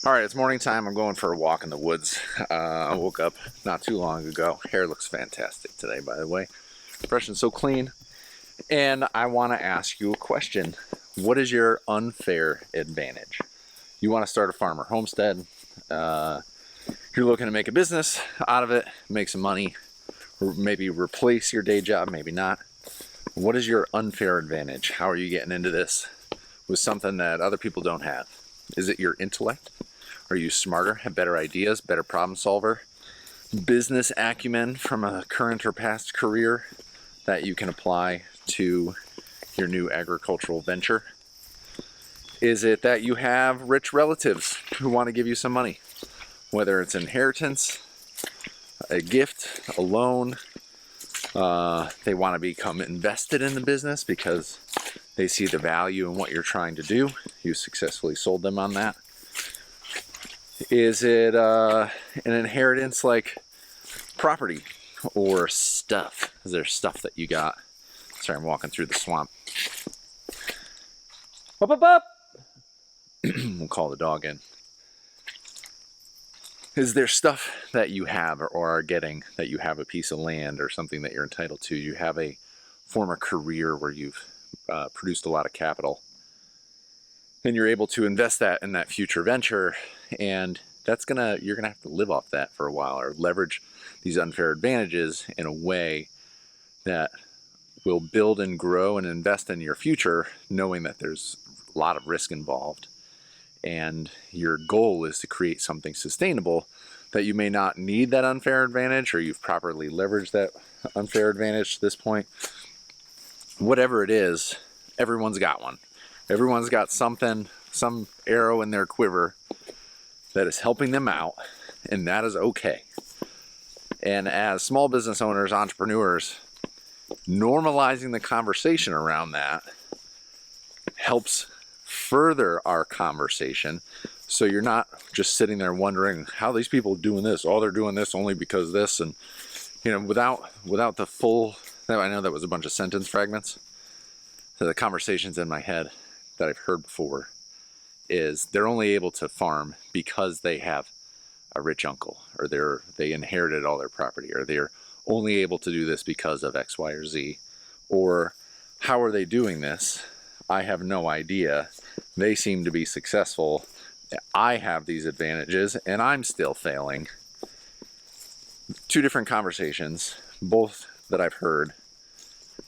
All right, it's morning time. I'm going for a walk in the woods. I woke up not too long ago. Hair looks fantastic today, by the way. Fresh and so clean. And I want to ask you a question. What is your unfair advantage? You want to start a farmer homestead. You're looking to make a business out of it, make some money, or maybe replace your day job, maybe not. What is your unfair advantage? How are you getting into this with something that other people don't have? Is it your intellect? Are you smarter, have better ideas, better problem solver, business acumen from a current or past career that you can apply to your new agricultural venture? Is it that you have rich relatives who want to give you some money? Whether it's inheritance, a gift, a loan, they want to become invested in the business because they see the value in what you're trying to do. You successfully sold them on that. Is it an inheritance like property or stuff? Is there stuff that you got? Sorry, I'm walking through the swamp. Up, up, up! We'll call the dog in. Is there stuff that you have or are getting, that you have a piece of land or something that you're entitled to? You have a former career where you've produced a lot of capital and you're able to invest that in that future venture, and you're gonna have to live off that for a while, or leverage these unfair advantages in a way that will build and grow and invest in your future, knowing that there's a lot of risk involved. And your goal is to create something sustainable that you may not need that unfair advantage, or you've properly leveraged that unfair advantage to this point. Whatever it is, everyone's got one. Everyone's got something, some arrow in their quiver that is helping them out, and that is okay. And as small business owners, entrepreneurs, normalizing the conversation around that helps further our conversation. So you're not just sitting there wondering how these people are doing this. Oh, they're doing this only because this, and without the full. I know that was a bunch of sentence fragments. So the conversations in my head that I've heard before is they're only able to farm because they have a rich uncle, or they inherited all their property, or they're only able to do this because of X, Y, or Z. Or how are they doing this? I have no idea. They seem to be successful. I have these advantages and I'm still failing. Two different conversations, both that I've heard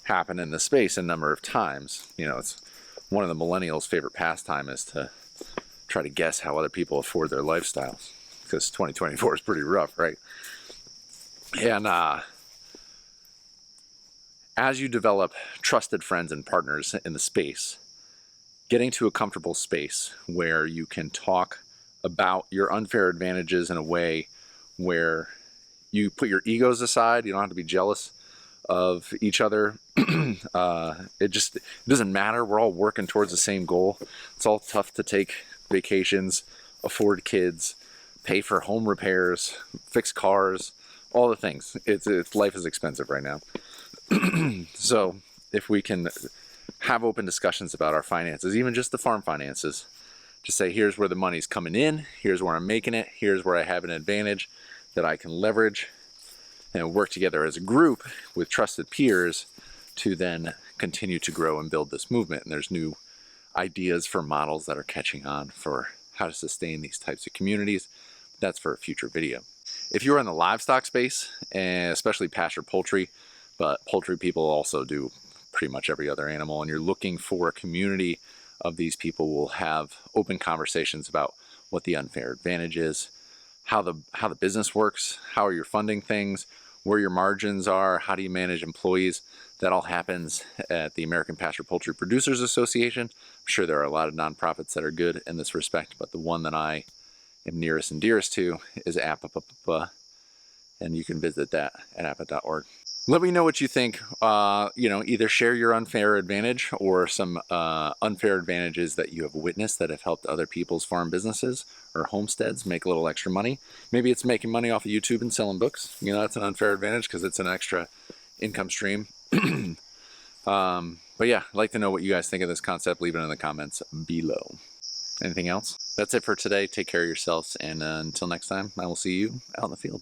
happen in the space a number of times. It's one of the millennials' favorite pastime is to try to guess how other people afford their lifestyles, because 2024 is pretty rough, right? And as you develop trusted friends and partners in the space, getting to a comfortable space where you can talk about your unfair advantages in a way where you put your egos aside. You don't have to be jealous of each other. It doesn't matter. We're all working towards the same goal. It's all tough to take vacations, afford kids, pay for home repairs, fix cars, all the things. It's life is expensive right now. So if we can have open discussions about our finances, even just the farm finances, just say, here's where the money's coming in, here's where I'm making it, here's where I have an advantage that I can leverage, and work together as a group with trusted peers to then continue to grow and build this movement. And there's new ideas for models that are catching on for how to sustain these types of communities. That's for a future video. If you're in the livestock space, and especially pasture poultry, but poultry people also do pretty much every other animal, and you're looking for a community of these people, will have open conversations about what the unfair advantage is, how the business works, how are you funding things, where your margins are, how do you manage employees. That all happens at the American Pasture Poultry Producers Association. I'm sure there are a lot of nonprofits that are good in this respect, but the one that I am nearest and dearest to is APPA, and you can visit that at appa.org. Let me know what you think. Either share your unfair advantage or some unfair advantages that you have witnessed that have helped other people's farm businesses or homesteads make a little extra money. Maybe it's making money off of YouTube and selling books. That's an unfair advantage because it's an extra income stream. But yeah, I'd like to know what you guys think of this concept. Leave it in the comments below. Anything else? That's it for today. Take care of yourselves, and until next time, I will see you out in the field.